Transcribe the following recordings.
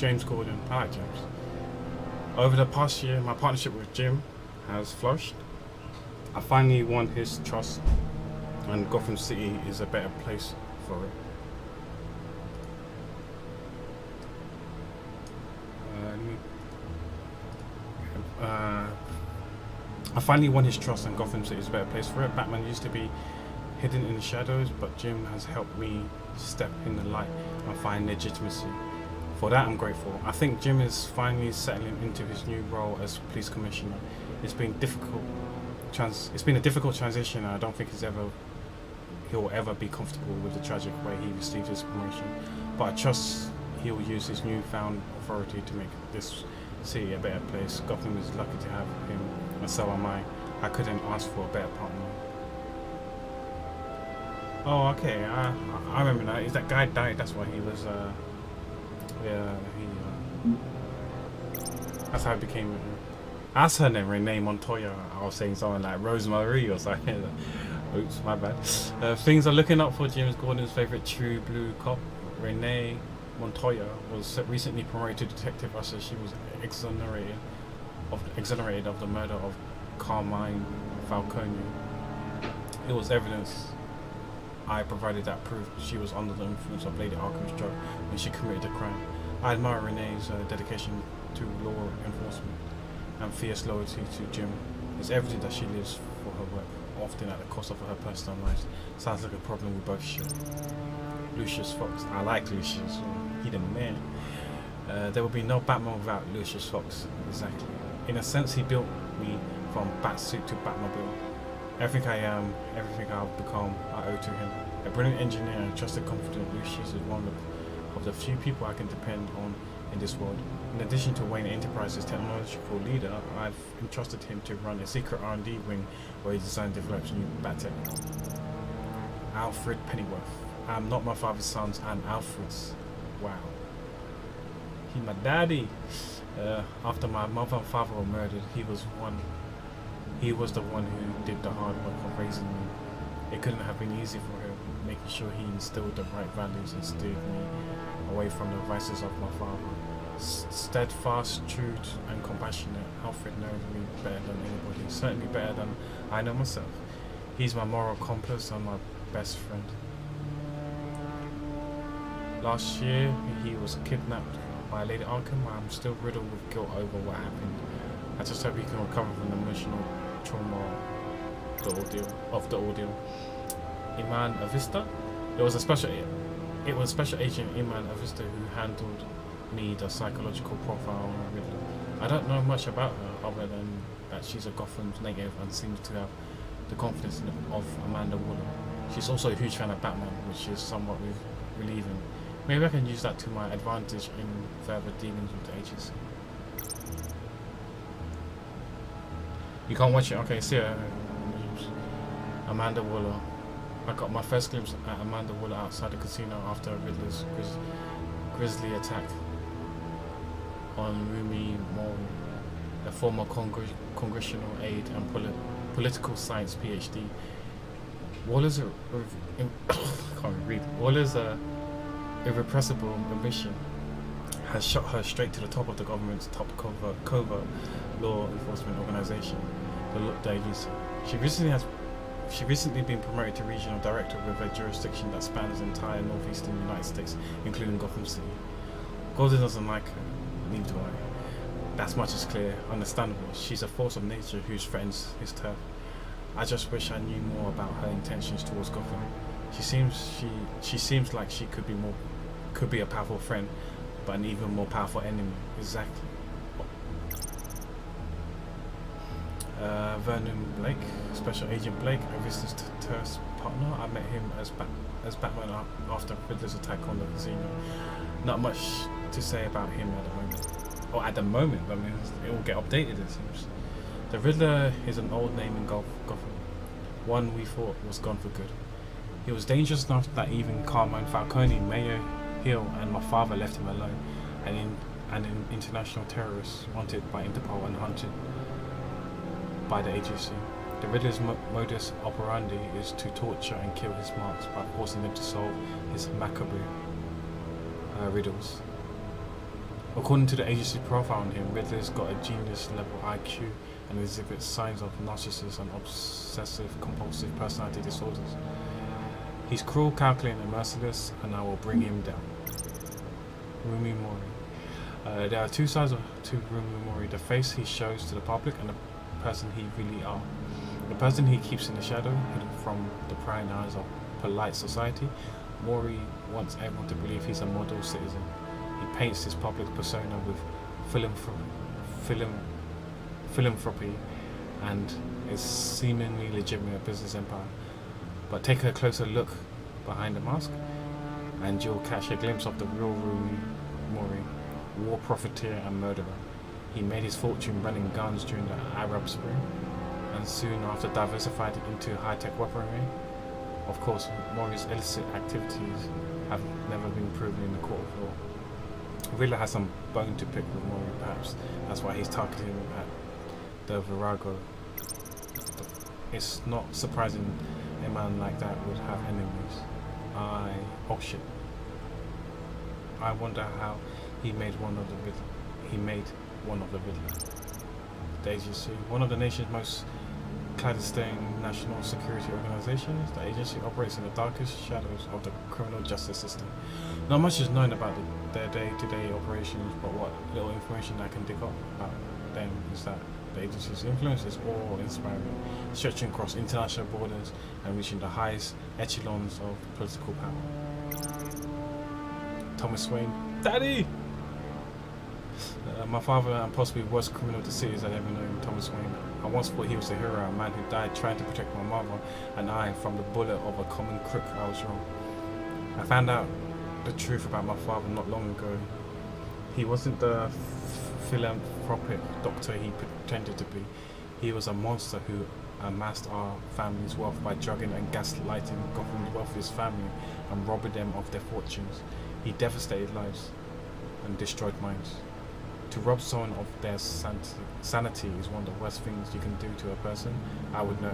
James Gordon. I like James. Over the past year, my partnership with Jim has flourished. I finally won his trust, and Gotham City is a better place for it. I finally won his trust, and Gotham City is a better place for it. Batman used to be hidden in the shadows, but Jim has helped me step in the light and find legitimacy. For that, I'm grateful. I think Jim is finally settling into his new role as police commissioner. It's been difficult. It's been a difficult transition, and I don't think he'll ever be comfortable with the tragic way he received his promotion. But I trust he'll use his newfound authority to make this city a better place. Gotham is lucky to have him, and so am I. I couldn't ask for a better partner. Oh, okay. I remember now. Is that guy died? That's why he was. That's how it became. That's her name, Renee Montoya. I was saying something like Rosemary or something. Oops, my bad. Things are looking up for James Gordon's favorite true blue cop. Renee Montoya was recently promoted to detective after she was exonerated of the murder of Carmine Falcone. It was evidence I provided that proved she was under the influence of Lady Arkham's drug when she committed the crime. I admire Renee's dedication to law enforcement and fierce loyalty to Jim. It's evident that she lives for her work, often at the cost of her personal life. Sounds like a problem we both share. Lucius Fox. I like Lucius. He the man. There will be no Batman without Lucius Fox. Exactly. In a sense, he built me from Batsuit to Batmobile. Everything I am, everything I've become, I owe to him. A brilliant engineer and trusted confidant, Lucius is one of the few people I can depend on in this world. In addition to Wayne Enterprises' technological leader, I've entrusted him to run a secret R&D wing where he designs and develops new Bat-tech. Alfred Pennyworth. I'm not my father's sons, I'm Alfred's. Wow. He my daddy. After my mother and father were murdered, he was the one who did the hard work of raising me. It couldn't have been easy for him, making sure he instilled the right values and steered me away from the vices of my father. Steadfast, true, and compassionate, Alfred knows me better than anybody, certainly better than I know myself. He's my moral compass and my best friend. Last year, he was kidnapped by Lady Arkham. I'm still riddled with guilt over what happened. I just hope he can recover from the emotional trauma of the ordeal. Iman Avista? It was Special Agent Iman Avista who handled me the psychological profile on the Riddler. I don't know much about her other than that she's a Gotham native and seems to have the confidence of Amanda Waller. She's also a huge fan of Batman, which is somewhat relieving. Maybe I can use that to my advantage in further dealings with the agency. You can't watch it? Okay, see her. Amanda Waller. I got my first glimpse at Amanda Waller outside the casino after Riddler's grisly attack on Rumi Mori, a former congressional aide and political science PhD. Waller's irrepressible ambition has shot her straight to the top of the government's top covert law enforcement organization, the agency. She recently been promoted to regional director with a jurisdiction that spans the entire northeastern United States, including Gotham City. Gordon doesn't like her, neither do I. That's much is clear, understandable. She's a force of nature who threatens his turf. I just wish I knew more about her intentions towards Gotham. She seems like she could be a powerful friend, but an even more powerful enemy. Exactly. Vernon Blake, Special Agent Blake, Avista's terse partner. I met him as Batman after Riddler's attack on the casino. Not much to say about him at the moment. Or at the moment, I mean, it will get updated, it seems. The Riddler is an old name in Gotham, one we thought was gone for good. He was dangerous enough that even Carmine Falcone, Mayor Hill, and my father left him alone, and an international terrorist wanted by Interpol and hunted by the agency. The Riddler's modus operandi is to torture and kill his marks by forcing them to solve his macabre riddles. According to the agency's profile on him, Riddler's got a genius-level IQ and exhibits signs of narcissism and obsessive-compulsive personality disorders. He's cruel, calculating, and merciless, and I will bring him down. Rumi Mori. There are two sides to Rumi Mori: the face he shows to the public and the person he really are. The person he keeps in the shadow, hidden from the prying eyes of polite society. Mori wants everyone to believe he's a model citizen. He paints his public persona with philanthropy and a seemingly legitimate business empire. But take a closer look behind the mask, and you'll catch a glimpse of the real Rumi Mori, war profiteer and murderer. He made his fortune running guns during the Arab Spring, and soon after diversified into high-tech weaponry. Of course, Mori's illicit activities have never been proven in the court of law. Riddler has some bone to pick with Mori, perhaps. That's why he's targeting at the Virago. It's not surprising a man like that would have enemies. Oh shit. I wonder how he made one of the Riddler. The agency, one of the nation's most clandestine national security organizations, the agency operates in the darkest shadows of the criminal justice system. Not much is known about their day-to-day operations, but what little information I can dig up about them is that the agency's influence is awe-inspiring, stretching across international borders and reaching the highest echelons of political power. Thomas Wayne, Daddy! My father and possibly worst criminal the cities I'd ever known, Thomas Wayne. I once thought he was a hero, a man who died trying to protect my mother and I from the bullet of a common crook. I was wrong. I found out the truth about my father not long ago. He wasn't the philanthropic doctor he pretended to be. He was a monster who amassed our family's wealth by drugging and gaslighting Gotham's wealthiest family and robbing them of their fortunes. He devastated lives and destroyed minds. To rob someone of their sanity is one of the worst things you can do to a person. I would know.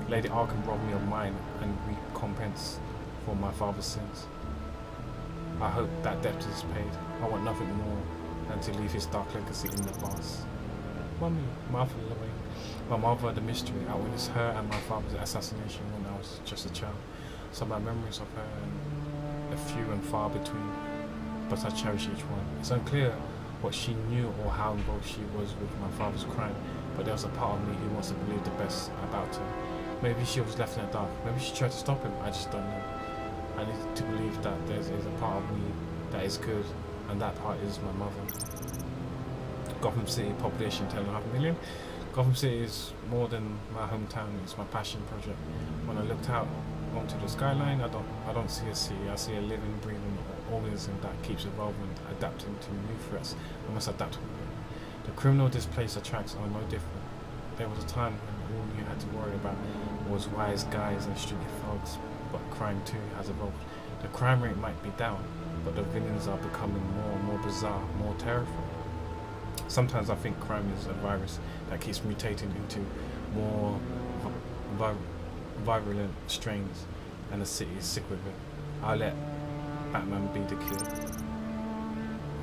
Lady Arkham robbed me of mine and recompense for my father's sins. I hope that debt is paid. I want nothing more than to leave his dark legacy in the past. Mommy, Martha Lorraine. My mother, the mystery. I witnessed her and my father's assassination when I was just a child. So my memories of her are few and far between, but I cherish each one. It's unclear what she knew or how involved she was with my father's crime, but there was a part of me who wants to believe the best about her. Maybe she was left in the dark. Maybe she tried to stop him. I just don't know. I need to believe that there is a part of me that is good, and that part is my mother. Gotham City, population 10.5 million. Gotham City is more than my hometown. It's my passion project. When I looked out onto the skyline, I don't see a city. I see a living, breathing organism that keeps evolving, adapting to new threats. I must adapt with it. The criminal displaced attracts are no different. There was a time when all you had to worry about was wise guys and street thugs, but crime too has evolved. The crime rate might be down, but the villains are becoming more and more bizarre, more terrifying. Sometimes I think crime is a virus that keeps mutating into more virulent strains, and the city is sick with it. I'll let Batman be the cure.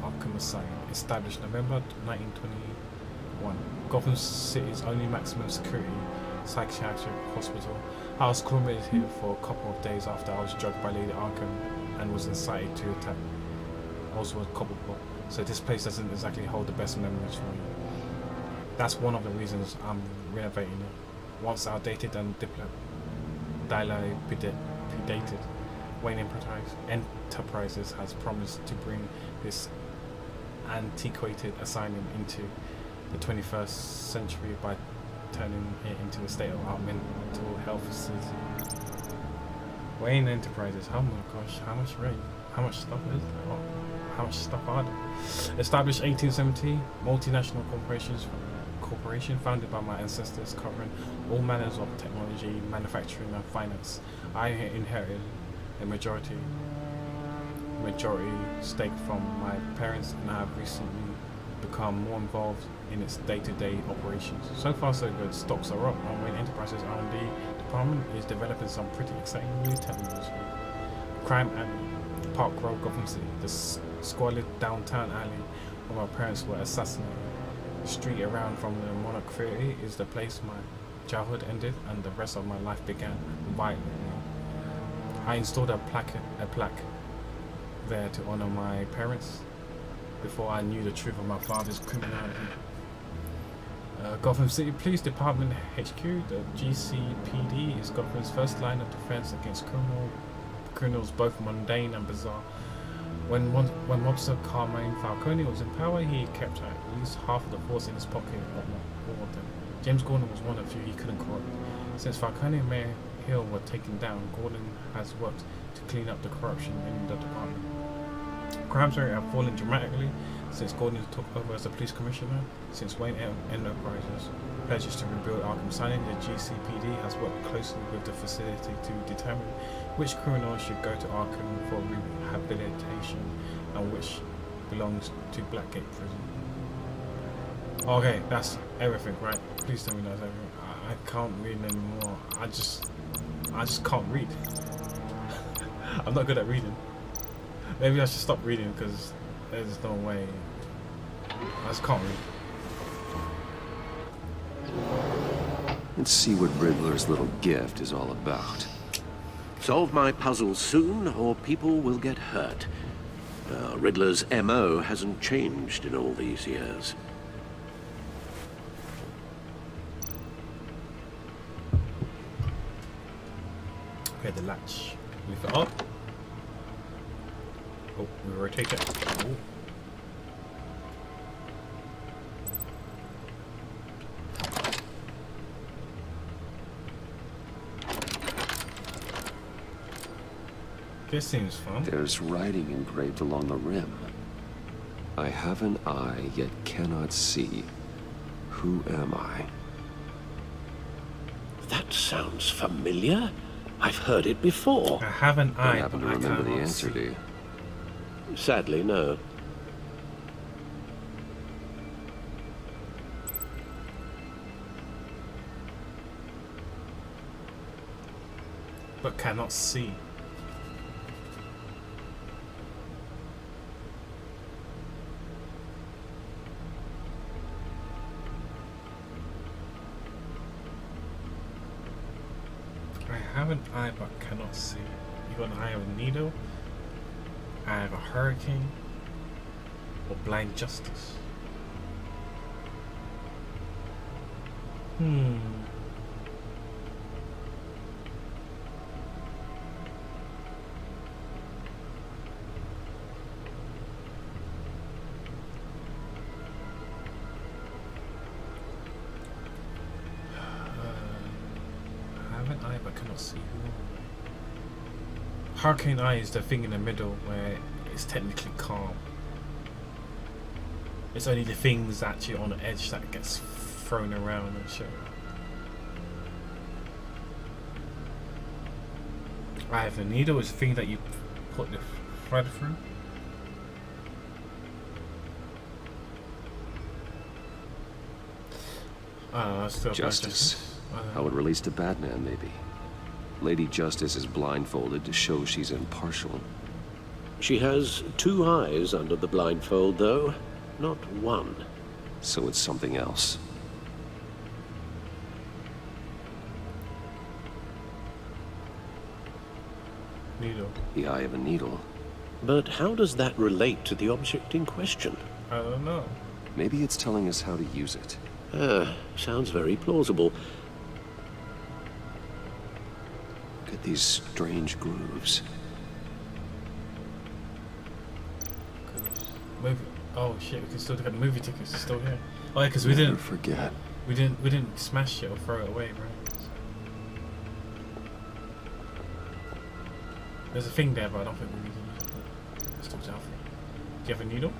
Arkham Asylum, established November 1921. Gotham City's only maximum security psychiatric hospital. I was cremated here for a couple of days after I was drugged by Lady Arkham and was incited to attack. I also was culpable, so this place doesn't exactly hold the best memories for me. That's one of the reasons I'm renovating it. Once outdated and dilapidated, Wayne Enterprises has promised to bring this antiquated asylum into the 21st century by turning it into a state-of-the-art mental health facility. Wayne Enterprises, oh my gosh, how much stuff is there? How much stuff are there? Established 1870, multinational corporation founded by my ancestors, covering all manners of technology, manufacturing and finance. I inherited a majority stake from my parents, and I have recently become more involved in its day-to-day operations. So far so good. Stocks are up, and Wayne Enterprises R&D department is developing some pretty exciting new technology. Crime Alley, Park Road, Gotham City. The squalid downtown alley where my parents were assassinated. The street around from the Monarch Theatre is the place my childhood ended and the rest of my life began violently. I installed a plaque there to honor my parents before I knew the truth of my father's criminality. Gotham City Police Department HQ, the GCPD, is Gotham's first line of defense against criminals both mundane and bizarre. When mobster Carmine Falcone was in power, he kept at least half of the force in his pocket, but not all of them. James Gordon was one of the few he couldn't corrupt. Since Falcone and Mayor Hill were taken down, Gordon has worked to clean up the corruption in the department. Crime rate have fallen dramatically since Gordon took over as the police commissioner. Since Wayne Enterprises pledges to rebuild Arkham Asylum, the GCPD has worked closely with the facility to determine which criminals should go to Arkham for rehabilitation and which belongs to Blackgate Prison. Okay, that's everything, right? Please tell me that's everything. I can't read anymore. I just can't read. I'm not good at reading. Maybe I should stop reading because there's no way. I just can't read. Let's see what Riddler's little gift is all about. Solve my puzzle soon, or people will get hurt. Riddler's MO hasn't changed in all these years. Okay, the latch. Lift it up. Oh, we rotate it. Oh. This seems fun. There's writing engraved along the rim. I have an eye, yet cannot see. Who am I? That sounds familiar. I've heard it before. I have an eye, Don't happen to but I remember the cannot answer, see. do you? Sadly, no. But cannot see. I have an eye but cannot see. You got an eye of a needle, eye of a hurricane, or blind justice. Eye but cannot see. Hurricane eye is the thing in the middle where it's technically calm. It's only the things actually on the edge that gets thrown around and shit. Eye of a needle is the thing that you put the thread through. Still Justice. I would release to Batman, maybe. Lady Justice is blindfolded to show she's impartial. She has two eyes under the blindfold, though, not one. So it's something else. Needle. The eye of a needle. But how does that relate to the object in question? I don't know. Maybe it's telling us how to use it. Sounds very plausible. Look at these strange grooves. Movie. Oh shit! We can still look at the movie tickets. It's still here. Oh yeah, because we Never didn't forget. We didn't smash it or throw it away, right? So. There's a thing there, but I don't think we need to use it. Let's talk to Alfred. Do you have a needle?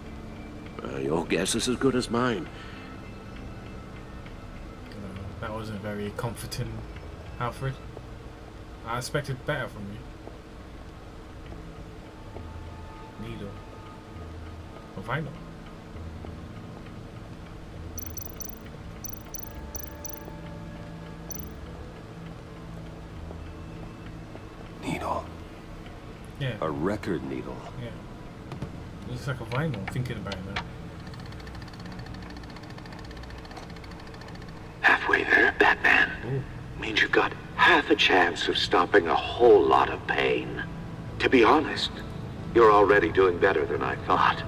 Your guess is as good as mine. That wasn't very comforting, Alfred. I expected better from you. Needle. Or vinyl. Needle. Yeah. A record needle. Yeah. Looks like a vinyl, thinking about it now. means you've got half a chance of stopping a whole lot of pain. To be honest, you're already doing better than I thought.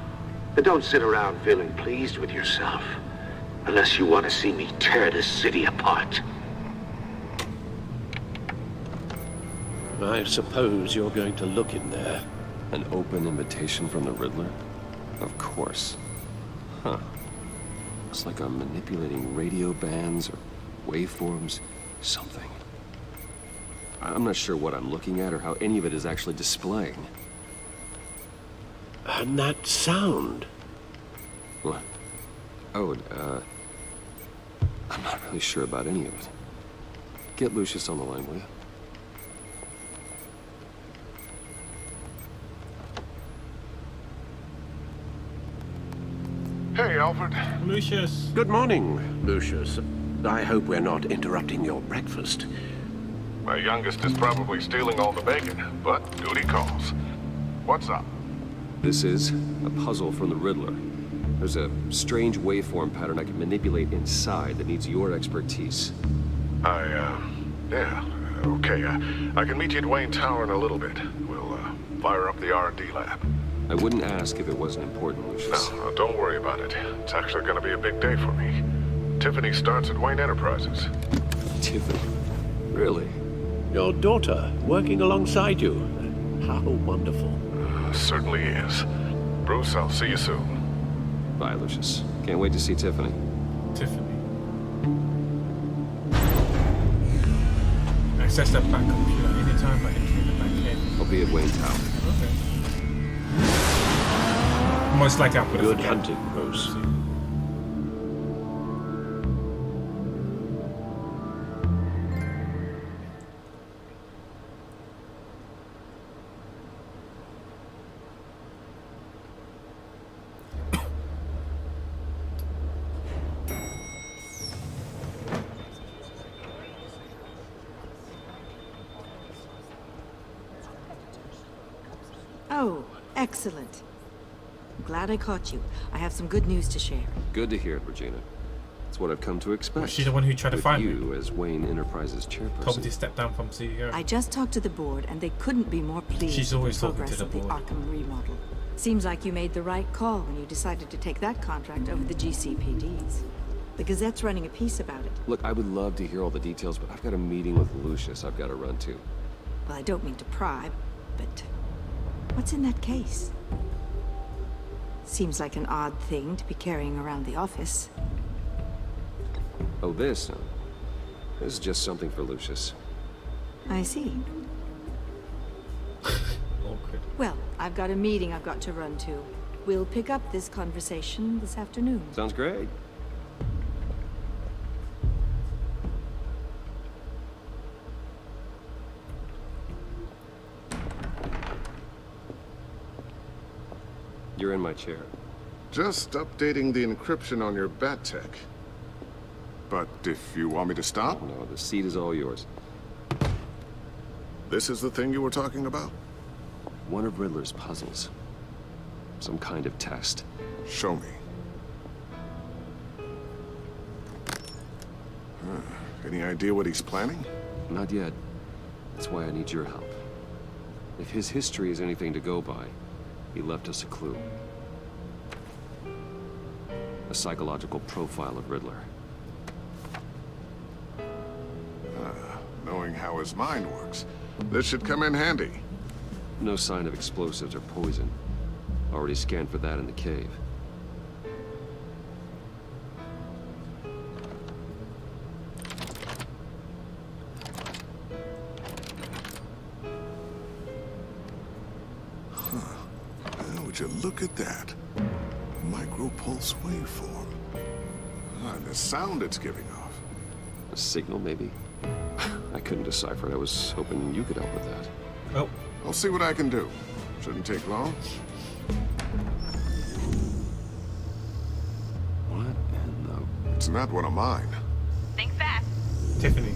But don't sit around feeling pleased with yourself, unless you want to see me tear this city apart. I suppose you're going to look in there. An open invitation from the Riddler? Of course. Huh. Looks like I'm manipulating radio bands or waveforms, something. I'm not sure what I'm looking at or how any of it is actually displaying. And that sound. What? Oh, I'm not really sure about any of it. Get Lucius on the line, will you? Hey, Alfred. Lucius. Good morning, Lucius. I hope we're not interrupting your breakfast. My youngest is probably stealing all the bacon, but duty calls. What's up? This is a puzzle from the Riddler. There's a strange waveform pattern I can manipulate inside that needs your expertise. Yeah, okay. I can meet you at Wayne Tower in a little bit. We'll, fire up the R&D lab. I wouldn't ask if it wasn't important, Lucius. No, don't worry about it. It's actually gonna be a big day for me. Tiffany starts at Wayne Enterprises. Tiffany? Really? Your daughter working alongside you. How wonderful. Certainly is. Bruce, I'll see you soon. Bye, Lucius. Can't wait to see Tiffany. Tiffany. Access that back computer anytime by entering the back end. I'll be at Wayne Tower. Okay. Most likely I'll put it Good again. hunting, Bruce. Oh, excellent. I'm glad I caught you. I have some good news to share. Good to hear it, Regina. It's what I've come to expect. Was she the one who tried to With find me? you as Wayne Enterprises Told me chairperson. to step down from CEO. I just talked to the board, and they couldn't be more pleased She's with always the talking to progress the of the board. Arkham remodel. Seems like you made the right call when you decided to take that contract over the GCPD's. The Gazette's running a piece about it. Look, I would love to hear all the details, but I've got a meeting with Lucius I've got to run to. Well, I don't mean to pry, but what's in that case? Seems like an odd thing to be carrying around the office. Oh, this? This is just something for Lucius. I see. Awkward. Well, I've got a meeting I've got to run to. We'll pick up this conversation this afternoon. Sounds great. You're in my chair. Just updating the encryption on your bat tech. But if you want me to stop, No, the seat is all yours. this is the thing you were talking about? One of Riddler's puzzles. Some kind of test. Show me. Any idea what he's planning? Not yet. That's why I need your help. If his history is anything to go by, he left us a clue. A psychological profile of Riddler. Knowing how his mind works, this should come in handy. No sign of explosives or poison. Already scanned for that in the cave. Would you look at that? Micropulse waveform. And the sound it's giving off. A signal, maybe? I couldn't decipher it. I was hoping you could help with that. Oh, I'll see what I can do. Shouldn't take long. What in the... It's not one of mine. Think fast. Tiffany.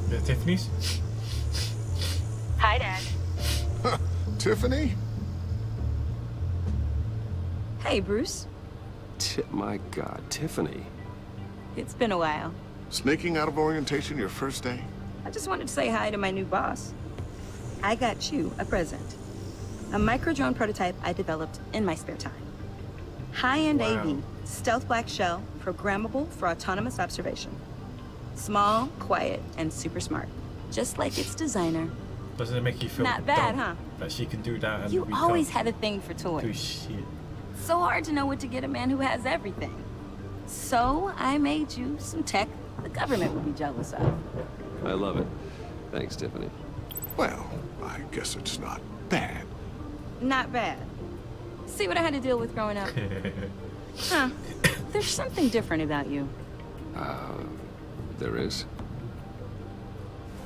The Tiffany's? Hi, Dad. Tiffany? Hey, Bruce. My God, Tiffany. It's been a while. Sneaking out of orientation your first day? I just wanted to say hi to my new boss. I got you a present. A micro-drone prototype I developed in my spare time. High-end Wow. AV, stealth black shell, programmable for autonomous observation. Small, quiet, and super smart. Just like its designer. Doesn't it make you feel Not bad, dumb huh? that she can do that and You we always can't had a thing for do toys. shit? So hard to know what to get a man who has everything. So I made you some tech the government would be jealous of. I love it. Thanks, Tiffany. Well, I guess it's not bad. Not bad. See what I had to deal with growing up? Huh. There's something different about you. There is.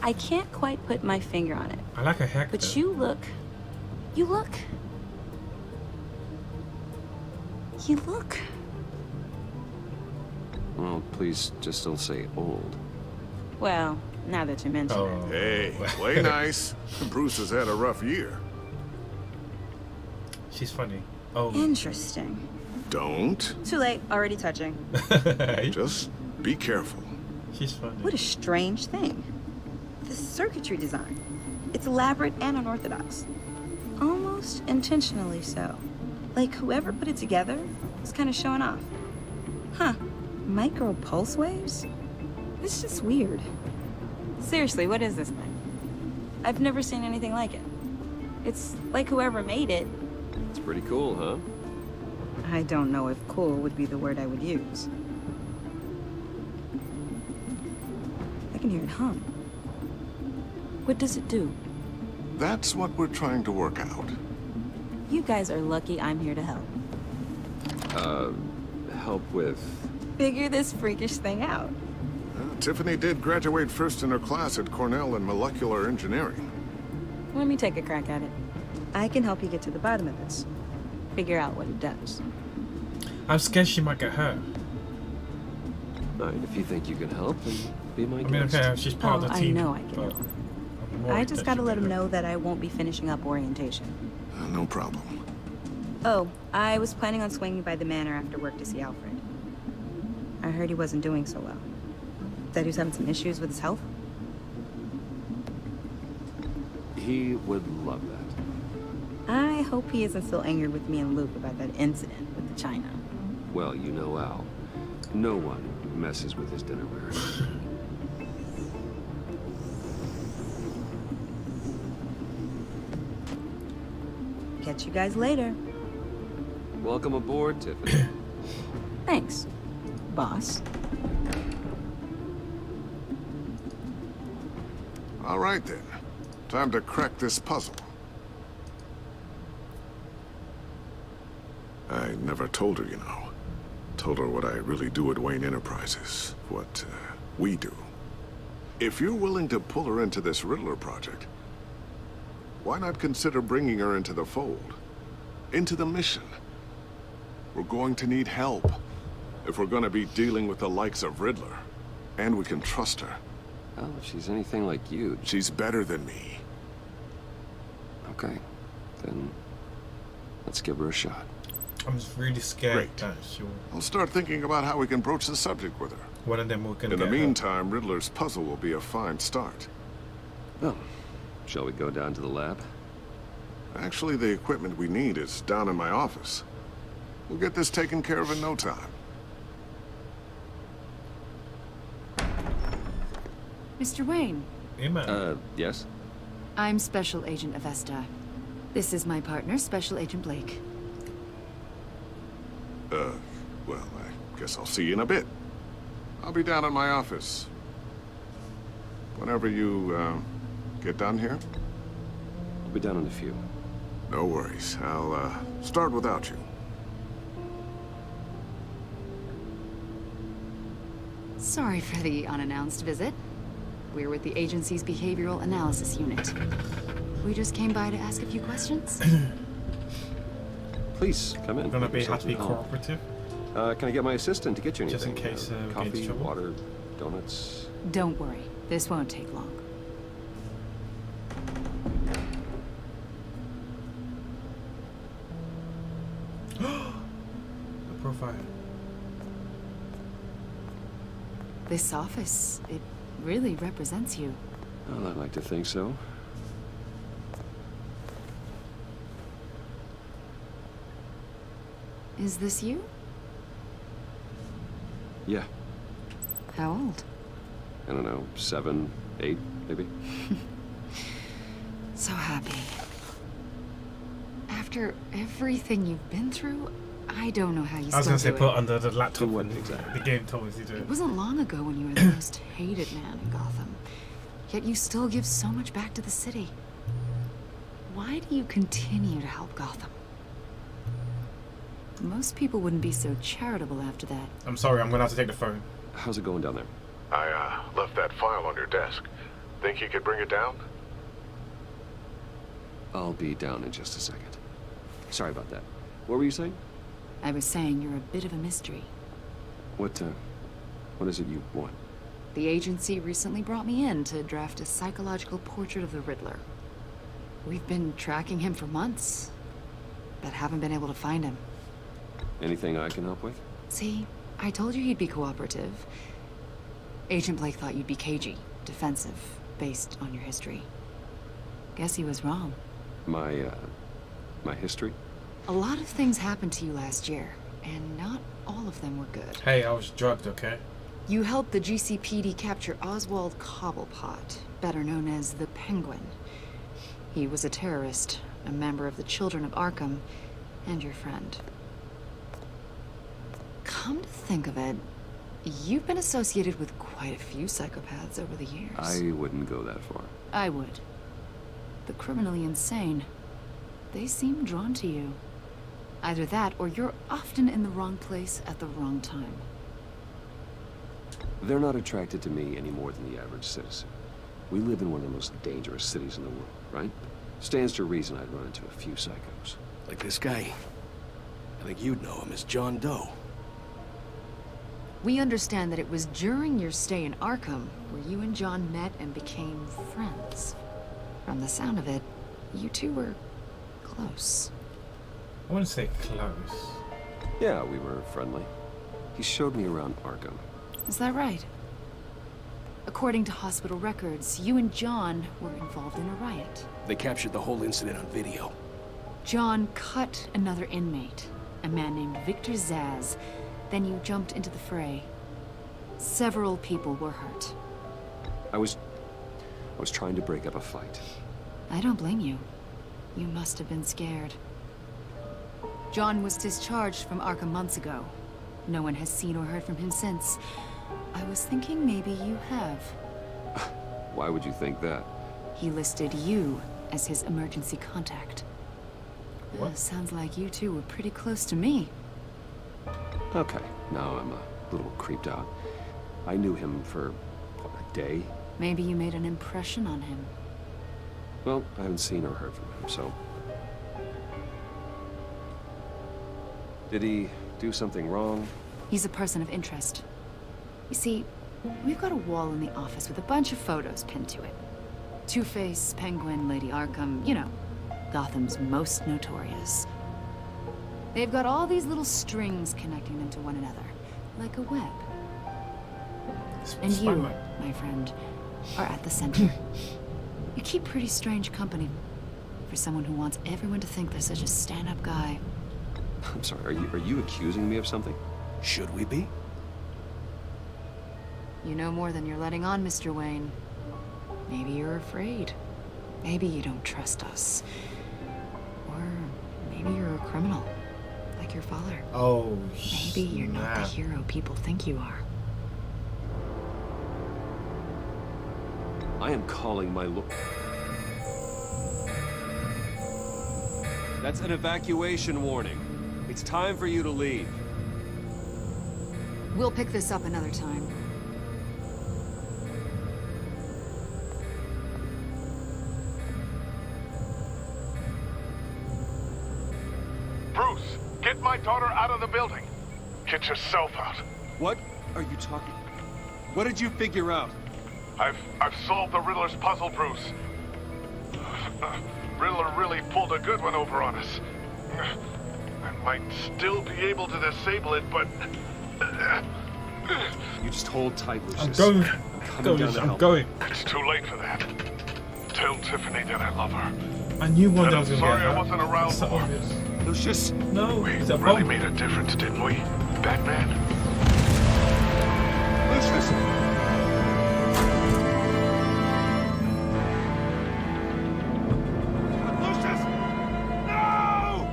I can't quite put my finger on it. I like a hack. But though. you look... You look... Well, please just don't say old. Well, now that you mention it. Oh. Hey, play nice. Bruce has had a rough year. She's funny. Oh. Interesting. Don't. Too late, already touching. Just be careful. She's funny. What a strange thing. The circuitry design. It's elaborate and unorthodox. Almost intentionally so. Like whoever put it together was kind of showing off. Huh. Micro pulse waves? It's just weird. Seriously, what is this thing? I've never seen anything like it. It's like whoever made it. It's pretty cool, huh? I don't know if cool would be the word I would use. I can hear it hum. What does it do? That's what we're trying to work out. You guys are lucky I'm here to help. Help with... Figure this freakish thing out. Tiffany did graduate first in her class at Cornell in molecular engineering. Let me take a crack at it. I can help you get to the bottom of this. Figure out what it does. I'm scared she might get hurt. Alright, if you think you can help, then be my I mean, guest. okay, she's part of the I team. know I can but help. I'm I worried just that gotta she let may him hurt. know that I won't be finishing up orientation. No problem. Oh, I was planning on swinging by the manor after work to see Alfred. I heard he wasn't doing so well. That he was having some issues with his health? He would love that. I hope he isn't still angered with me and Luke about that incident with the China. Well, you know Al. No one messes with his dinnerware. Catch you guys later. Welcome aboard, Tiffany. Thanks, boss. All right then. Time to crack this puzzle. I never told her, you know. Told her what I really do at Wayne Enterprises. What we do. If you're willing to pull her into this Riddler project, why not consider bringing her into the fold? Into the mission? We're going to need help. If we're going to be dealing with the likes of Riddler. And we can trust her. Well, if she's anything like you... She's better than me. Okay. Then... let's give her a shot. I'm just really scared Great. that she'll... I'll start thinking about how we can broach the subject with her. One of them will gonna In the get hurt. meantime, Riddler's puzzle will be a fine start. Well, shall we go down to the lab? Actually, the equipment we need is down in my office. We'll get this taken care of in no time. Mr. Wayne, Yeah, man. Yes? I'm Special Agent Avesta. This is my partner, Special Agent Blake. Well, I guess I'll see you in a bit. I'll be down in my office. Whenever you, get done here? I'll be down in a few. No worries. I'll, start without you. Sorry for the unannounced visit. We're with the agency's Behavioral Analysis Unit. We just came by to ask a few questions. Please, come in. Gonna Make be yourself have to be at home. cooperative. Can I get my assistant to get you anything? Just in case, we get into coffee, trouble? water, donuts. Don't worry, this won't take long. The profile. This office, it really represents you. Well, I'd like to think so. Is this you? Yeah, How old? I don't know, 7, 8, maybe? So happy. After everything you've been through, I don't know how you I was still gonna say do put it. it under the laptop. what and exactly? The game told us to do it. It wasn't long ago when you were the most hated man in Gotham. Yet you still give so much back to the city. Why do you continue to help Gotham? Most people wouldn't be so charitable after that. I'm sorry, I'm gonna have to take the phone. How's it going down there? I left that file on your desk. Think you could bring it down? I'll be down in just a second. Sorry about that. What were you saying? I was saying you're a bit of a mystery. What is it you want? The agency recently brought me in to draft a psychological portrait of the Riddler. We've been tracking him for months, but haven't been able to find him. Anything I can help with? See, I told you he'd be cooperative. Agent Blake thought you'd be cagey, defensive, based on your history. Guess he was wrong. My history? A lot of things happened to you last year, and not all of them were good. Hey, I was drugged, okay? You helped the GCPD capture Oswald Cobblepot, better known as the Penguin. He was a terrorist, a member of the Children of Arkham, and your friend. Come to think of it, you've been associated with quite a few psychopaths over the years. I wouldn't go that far. I would. The criminally insane. They seem drawn to you. Either that, or you're often in the wrong place at the wrong time. They're not attracted to me any more than the average citizen. We live in one of the most dangerous cities in the world, right? Stands to reason I'd run into a few psychos. Like this guy. I think you'd know him as John Doe. We understand that it was during your stay in Arkham where you and John met and became friends. From the sound of it, you two were close. I wouldn't say close. Yeah, we were friendly. He showed me around Arkham. Is that right? According to hospital records, you and John were involved in a riot. They captured the whole incident on video. John cut another inmate, a man named Victor Zaz. Then you jumped into the fray. Several people were hurt. I was trying to break up a fight. I don't blame you. You must have been scared. John was discharged from Arkham months ago. No one has seen or heard from him since. I was thinking maybe you have. Why would you think that? He listed you as his emergency contact. What? Sounds like you two were pretty close to me. Okay, now I'm a little creeped out. I knew him for, what, a day? Maybe you made an impression on him. Well, I haven't seen or heard from him, so... Did he do something wrong? He's a person of interest. You see, we've got a wall in the office with a bunch of photos pinned to it. Two-Face, Penguin, Lady Arkham, you know, Gotham's most notorious. They've got all these little strings connecting them to one another, like a web. And you, Spider-Man. my friend, are at the center. You keep pretty strange company for someone who wants everyone to think they're such a stand-up guy. I'm sorry, are you accusing me of something? Should we be? You know more than you're letting on, Mr. Wayne. Maybe you're afraid. Maybe you don't trust us. Or maybe you're a criminal, like your father. Oh, Maybe you're not the snap. hero people think you are. I am calling my That's an evacuation warning. It's time for you to leave. We'll pick this up another time. Bruce, get my daughter out of the building. Get yourself out. What are you talking? What did you figure out? I've solved the Riddler's puzzle, Bruce. Riddler really pulled a good one over on us. I might still be able to disable it, but... You just hold tight, Lucius. I'm going. Coming down to I'm help. going. It's too late for that. Tell Tiffany that I love her. I knew one And day I I'm was gonna sorry get I that. wasn't around It's so more. obvious. Lucius! No, We it's a really bomb. made a difference, didn't we, Batman? Lucius! Lucius! No!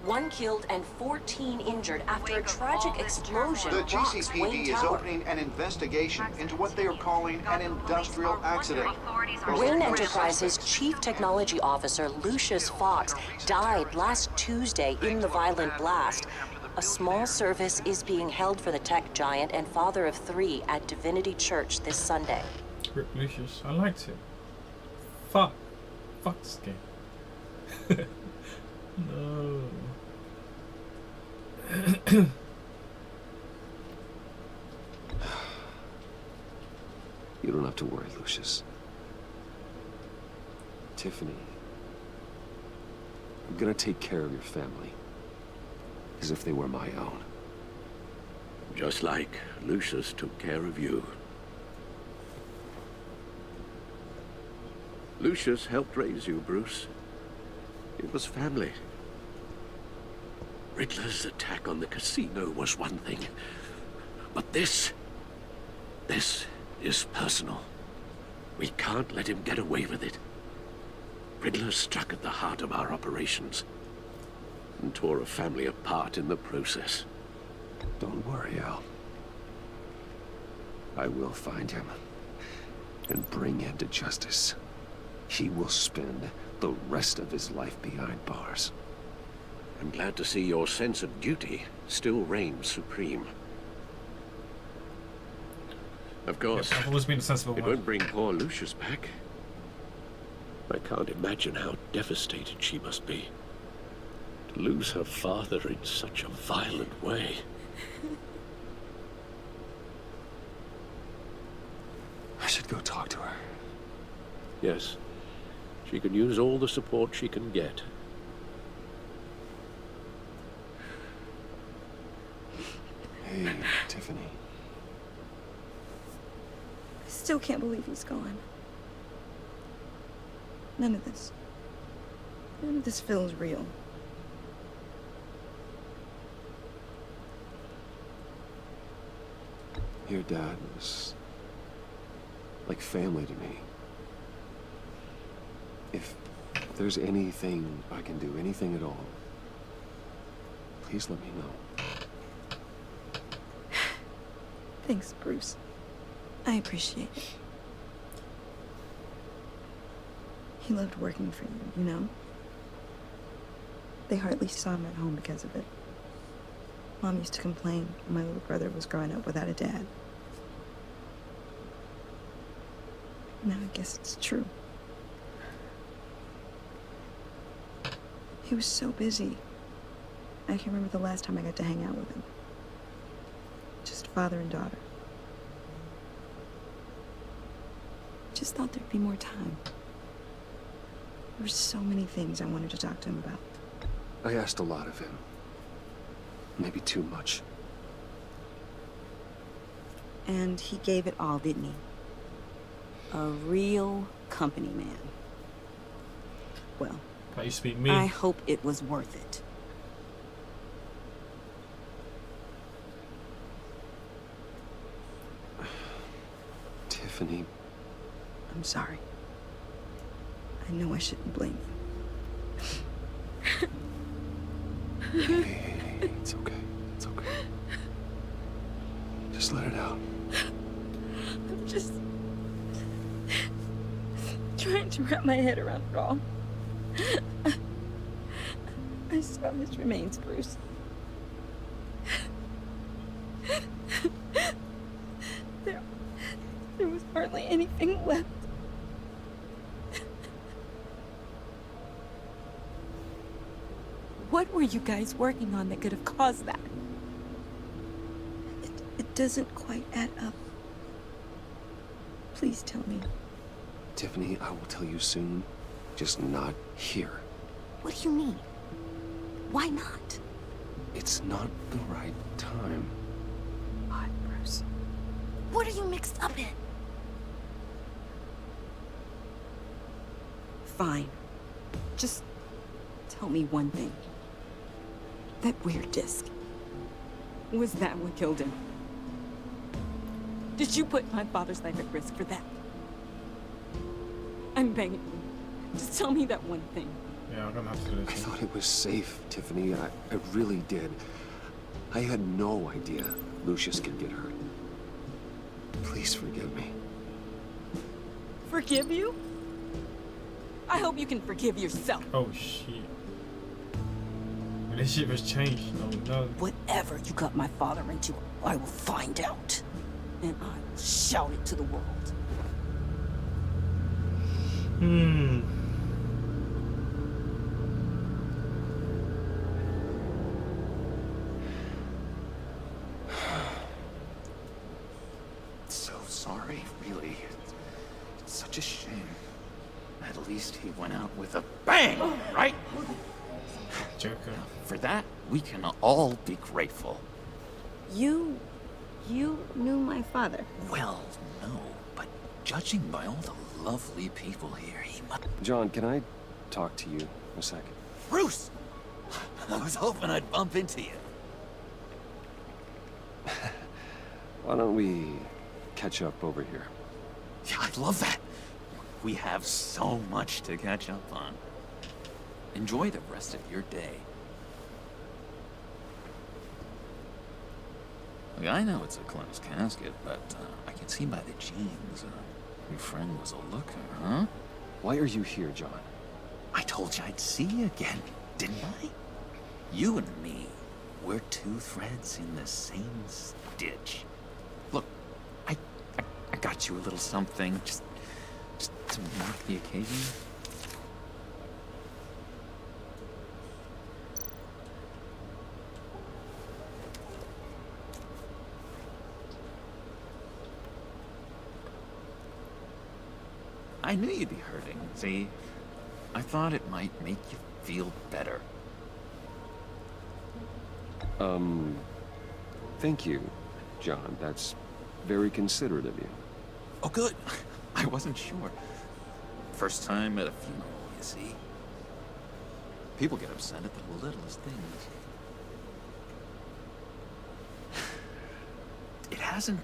One killed and 14 injured after a tragic explosion The rocks GCPD Wayne is Tower. opening an investigation into what they are calling an industrial accident. Wayne Enterprises' Chief Technology Officer Lucius Fox died last Tuesday in the violent blast. A small service is being held for the tech giant and father of 3 at Divinity Church this Sunday. Rip Lucius. I liked it. Fuck this game. No. You don't have to worry, Lucius. Tiffany, I'm gonna take care of your family as if they were my own. Just like Lucius took care of you. Lucius helped raise you, Bruce. It was family. Riddler's attack on the casino was one thing. But this is personal. We can't let him get away with it. Riddler struck at the heart of our operations and tore a family apart in the process. Don't worry, Al. I will find him and bring him to justice. He will spend the rest of his life behind bars. I'm glad to see your sense of duty still reigns supreme. Of course, I've always been a sensible it one. won't bring poor Lucius back. I can't imagine how devastated she must be. To lose her father in such a violent way. I should go talk to her. Yes, she can use all the support she can get. Hey, Tiffany. I still can't believe he's gone. None of this feels real. Your dad was like family to me. If there's anything I can do, anything at all, please let me know. Thanks, Bruce. I appreciate it. He loved working for you, you know? They hardly saw him at home because of it. Mom used to complain when my little brother was growing up without a dad. Now I guess it's true. He was so busy. I can't remember the last time I got to hang out with him. Just father and daughter. Just thought there'd be more time. There were so many things I wanted to talk to him about. I asked a lot of him. Maybe too much. And he gave it all, didn't he? A real company man. Well, That used to be me. I hope it was worth it. Tiffany, I'm sorry. I know I shouldn't blame you. hey, it's okay. It's okay. Just let it out. I'm just trying to wrap my head around it all. I saw his remains, Bruce. There was hardly anything left. What were you guys working on that could have caused that? It doesn't quite add up. Please tell me. Tiffany, I will tell you soon. Just not here. What do you mean? Why not? It's not the right time. Odd, Bruce. What are you mixed up in? Fine. Just tell me one thing. That weird disc. Was that what killed him? Did you put my father's life at risk for that? I'm begging you. Just tell me that one thing. Yeah, I'm gonna have to do I this. thought it was safe, Tiffany. I really did. I had no idea Lucius could get hurt. Please forgive me. Forgive you? I hope you can forgive yourself. Oh shit. Relationship has changed. No. Whatever you got my father into, I will find out. And I will shout it to the world. So sorry, really. It's such a shame. At least he went out with a bang, right? Joker. For that, we can all be grateful. You knew my father. Well, no, but judging by all the lovely people here, he must... John, can I talk to you a second? Bruce! I was hoping I'd bump into you. Why don't we catch up over here? Yeah, I'd love that. We have so much to catch up on. Enjoy the rest of your day. Look, I know it's a closed casket, but I can see by the jeans. Your friend was a looker, huh? Why are you here, John? I told you I'd see you again, didn't I? You and me, we're two threads in the same stitch. Look, I got you a little something, just to mark the occasion. I knew you'd be hurting, see? I thought it might make you feel better. Thank you, John. That's very considerate of you. Oh, good. I wasn't sure. First time at a funeral, you see. People get upset at the littlest things. It hasn't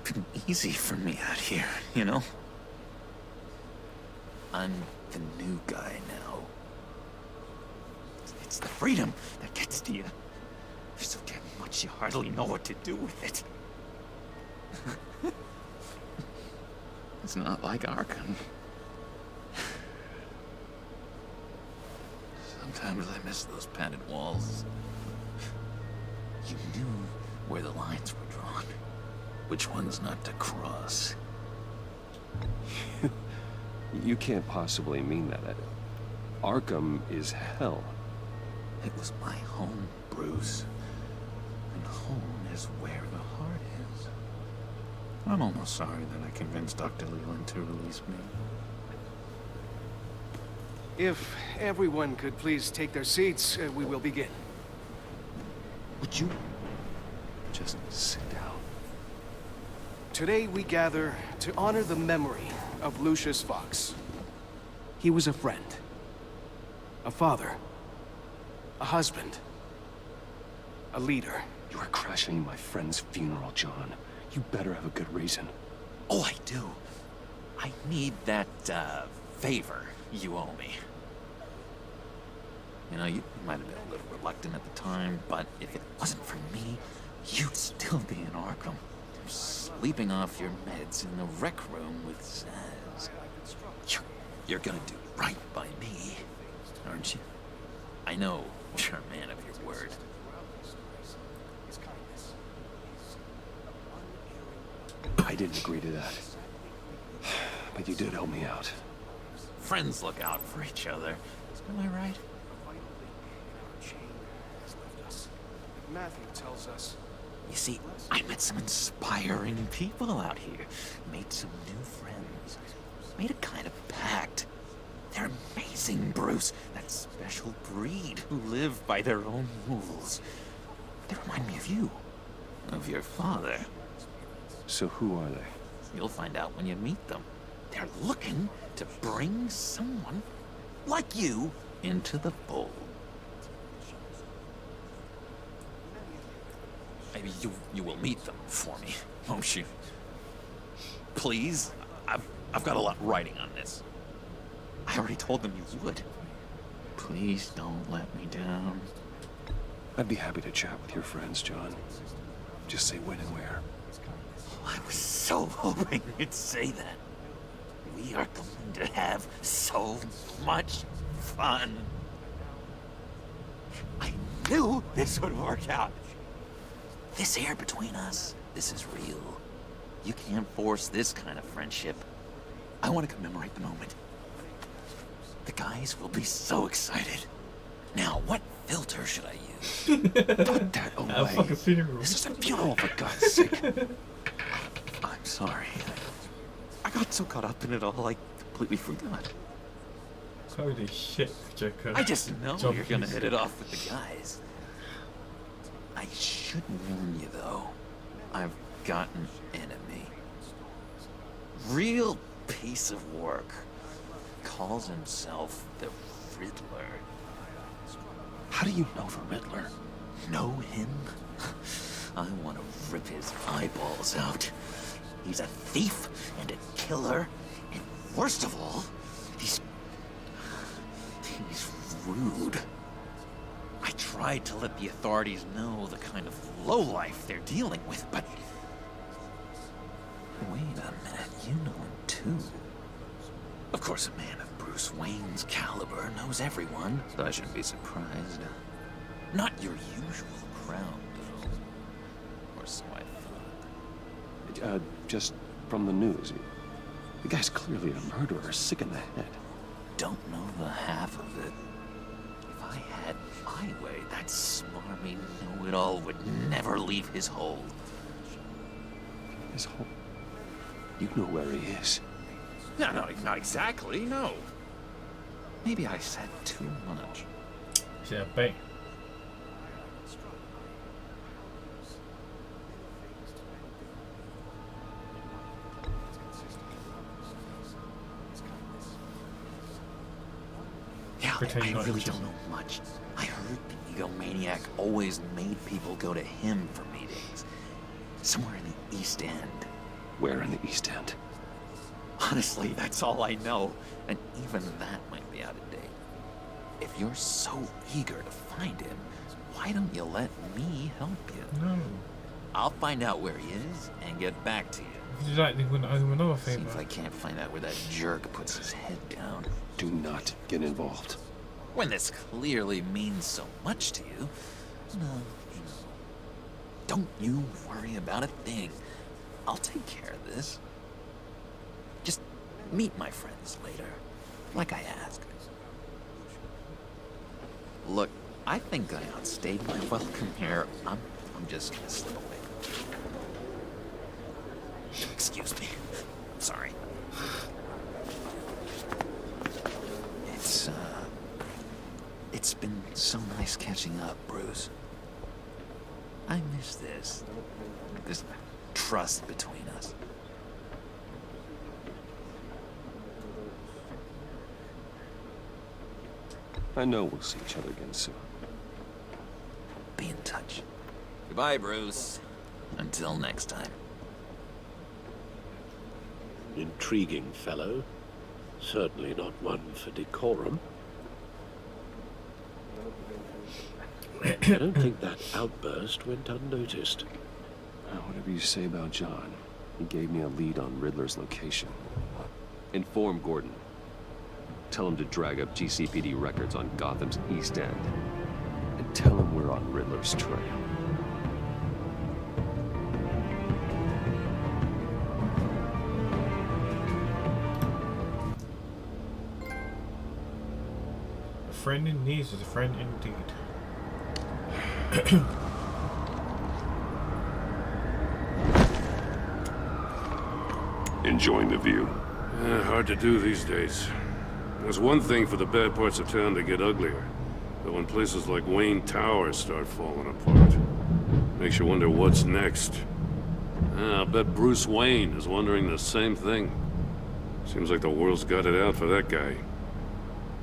been easy for me out here, you know? I'm the new guy now. It's the freedom that gets to you. There's so damn much you hardly know what to do with it. It's not like Arkham. Sometimes I miss those padded walls. You knew where the lines were drawn. Which ones not to cross. You can't possibly mean that. Arkham is hell. It was my home, Bruce. And home is where the heart is. I'm almost sorry that I convinced Dr. Leland to release me. If everyone could please take their seats, we will begin. Would you just sit down? Today we gather to honor the memory of Lucius Fox. He was a friend, a father, a husband, a leader. You are crashing my friend's funeral, John. You better have a good reason. Oh, I do. I need that, favor you owe me. You know, you might have been a little reluctant at the time, but if it wasn't for me, you'd still be in Arkham. Sleeping off your meds in the rec room with Zaz. You're gonna do right by me, aren't you? I know you're a man of your word. I didn't agree to that. But you did help me out. Friends look out for each other. Am I right? Matthew tells us You see, I met some inspiring people out here. Made some new friends. Made a kind of pact. They're amazing, Bruce. That special breed who live by their own rules. They remind me of you. Of your father. So who are they? You'll find out when you meet them. They're looking to bring someone like you into the fold. Maybe you will meet them for me, won't you? Please? I've got a lot riding on this. I already told them you would. Please don't let me down. I'd be happy to chat with your friends, John. Just say when and where. I was so hoping you'd say that. We are going to have so much fun. I knew this would work out. This air between us, this is real. You can't force this kind of friendship. I want to commemorate the moment. The guys will be so excited. Now, what filter should I use? Put that away. This is a funeral, for God's sake. I'm sorry. I got so caught up in it all, I completely forgot. Holy shit, Joker. I just know you're gonna hit it off with the guys. I should warn you, though. I've got an enemy. Real piece of work. Calls himself the Riddler. How do you know the Riddler? Know him? I want to rip his eyeballs out. He's a thief and a killer, and worst of all, he's rude. I tried to let the authorities know the kind of lowlife they're dealing with, but... Wait a minute, you know him too. Of course, a man of Bruce Wayne's caliber knows everyone, so I shouldn't be surprised. Not your usual crowd, though. Or so I thought. Just from the news. The guy's clearly a murderer, sick in the head. Don't know the half of it. If I had my way, that smarmy know-it-all would never leave his hold. His hold? You know where he is. No, not exactly, no. Maybe I said too much. Yeah, bait. Yeah, I really don't know much. I heard the egomaniac always made people go to him for meetings. Somewhere in the East End. Where in the East End? Honestly, that's all I know. And even that might be out of date. If you're so eager to find him, why don't you let me help you? No. I'll find out where he is and get back to you. Would you like to win another favor? See if I can't find out where that jerk puts his head down. Do not get involved. When this clearly means so much to you. No. Don't you worry about a thing. I'll take care of this. Just meet my friends later, like I asked. Look, I think I outstayed my welcome here. I'm just gonna slip away. Excuse me. Sorry. It's been so nice catching up, Bruce. I miss this trust between us. I know we'll see each other again soon. Be in touch. Goodbye, Bruce. Until next time. Intriguing fellow. Certainly not one for decorum. I don't think that outburst went unnoticed. Whatever you say about John, he gave me a lead on Riddler's location. Inform Gordon. Tell him to drag up GCPD records on Gotham's East End. And tell him we're on Riddler's trail. A friend in need is a friend indeed. Enjoying the view? Hard to do these days. There's one thing for the bad parts of town to get uglier. But when places like Wayne Tower start falling apart, makes you wonder what's next. I'll bet Bruce Wayne is wondering the same thing. Seems like the world's got it out for that guy.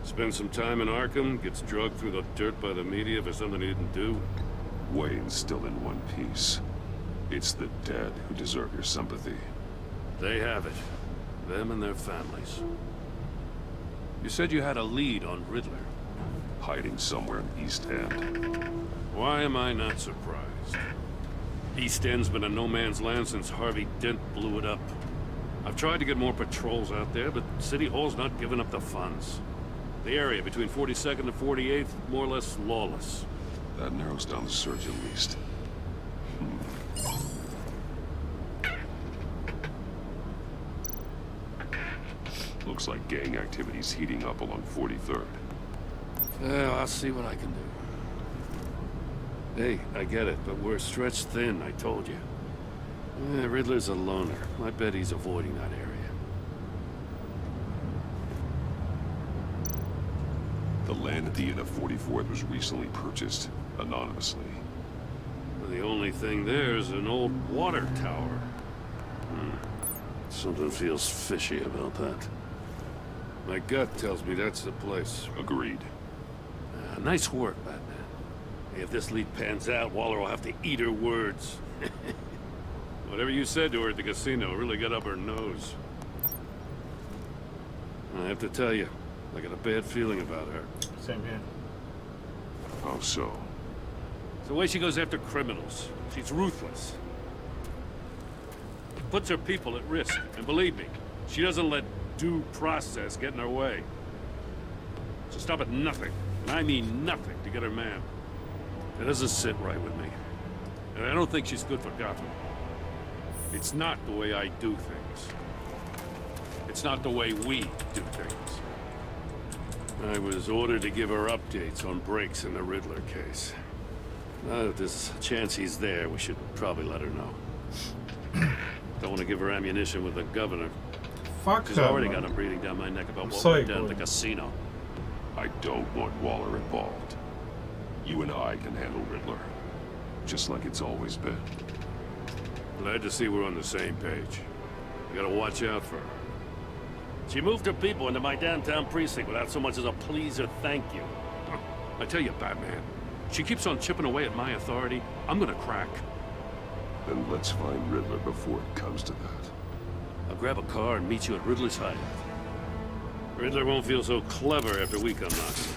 Spends some time in Arkham, gets drugged through the dirt by the media for something he didn't do. Wayne's still in one piece. It's the dead who deserve your sympathy. They have it. Them and their families. You said you had a lead on Riddler. Hiding somewhere in East End. Why am I not surprised? East End's been a no-man's land since Harvey Dent blew it up. I've tried to get more patrols out there, but City Hall's not giving up the funds. The area between 42nd and 48th, more or less lawless. That narrows down the search at least. Looks like gang activity's heating up along 43rd. Well, I'll see what I can do. Hey, I get it, but we're stretched thin, I told you. Riddler's a loner. I bet he's avoiding that area. The land at the end of 44th was recently purchased, anonymously. The only thing there is an old water tower. Something feels fishy about that. My gut tells me that's the place. Agreed. Nice work, Batman. If this lead pans out, Waller will have to eat her words. Whatever you said to her at the casino really got up her nose. I have to tell you, I got a bad feeling about her. Same here. How so? It's the way she goes after criminals. She's ruthless. Puts her people at risk. And believe me, she doesn't let due process get in her way. She'll stop at nothing, and I mean nothing, to get her man. It doesn't sit right with me. And I don't think she's good for Gotham. It's not the way I do things. It's not the way we do things. I was ordered to give her updates on breaks in the Riddler case. Now that there's a chance he's there, we should probably let her know. Don't want to give her ammunition with the governor. Fuck She's her, already man. got him breathing down my neck about what sorry, went down at the boy. casino. I don't want Waller involved. You and I can handle Riddler. Just like it's always been. Glad to see we're on the same page. We gotta watch out for her. She moved her people into my downtown precinct without so much as a please or thank you. I tell you, Batman, she keeps on chipping away at my authority. I'm gonna crack. Then let's find Riddler before it comes to that. I'll grab a car and meet you at Riddler's hideout. Riddler won't feel so clever after we come knocking.